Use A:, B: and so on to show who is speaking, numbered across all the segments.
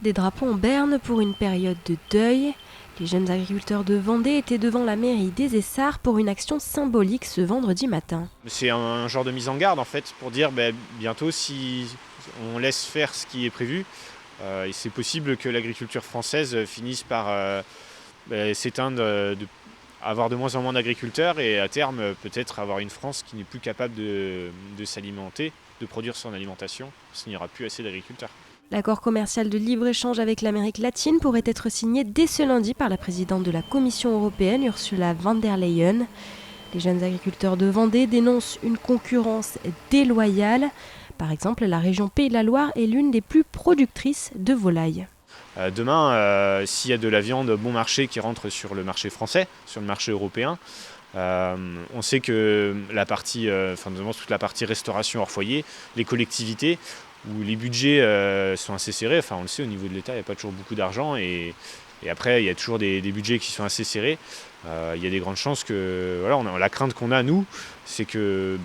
A: des drapeaux en berne pour une période de deuil. Les jeunes agriculteurs de Vendée étaient devant la mairie des Essarts pour une action symbolique ce vendredi matin.
B: C'est un genre de mise en garde en fait pour dire bientôt si on laisse faire ce qui est prévu, c'est possible que l'agriculture française finisse par s'éteindre, avoir de moins en moins d'agriculteurs et à terme peut-être avoir une France qui n'est plus capable de s'alimenter, de produire son alimentation, parce qu'il n'y aura plus assez d'agriculteurs.
A: L'accord commercial de libre-échange avec l'Amérique latine pourrait être signé dès ce lundi par la présidente de la Commission européenne, Ursula von der Leyen. Les jeunes agriculteurs de Vendée dénoncent une concurrence déloyale. Par exemple, la région Pays de la Loire est l'une des plus productrices de volailles.
B: Demain, s'il y a de la viande bon marché qui rentre sur le marché français, sur le marché européen, on sait que notamment toute la partie restauration hors foyer, les collectivités, où les budgets sont assez serrés, on le sait, au niveau de l'État, il n'y a pas toujours beaucoup d'argent, et après, il y a toujours des budgets qui sont assez serrés. Il y a des grandes chances que, la crainte qu'on a, nous, c'est que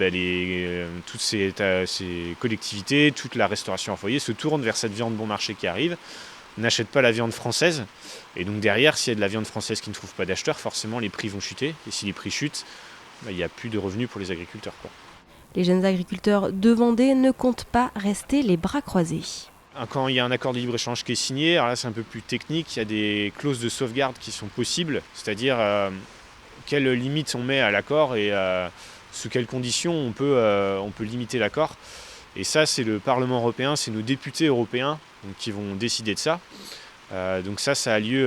B: toutes ces collectivités, toute la restauration hors foyer se tournent vers cette viande bon marché qui arrive, n'achètent pas la viande française, et donc derrière, s'il y a de la viande française qui ne trouve pas d'acheteurs, forcément les prix vont chuter, et si les prix chutent, il n'y a plus de revenus pour les agriculteurs, quoi.
A: Les jeunes agriculteurs de Vendée ne comptent pas rester les bras croisés.
B: Quand il y a un accord de libre-échange qui est signé, alors là c'est un peu plus technique, il y a des clauses de sauvegarde qui sont possibles, c'est-à-dire quelles limites on met à l'accord et sous quelles conditions on peut limiter l'accord. Et ça, c'est le Parlement européen, c'est nos députés européens qui vont décider de ça. Donc ça a lieu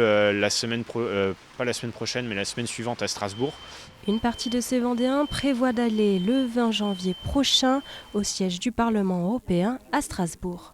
B: pas la semaine prochaine, mais la semaine suivante à Strasbourg.
A: Une partie de ces Vendéens prévoit d'aller le 20 janvier prochain au siège du Parlement européen à Strasbourg.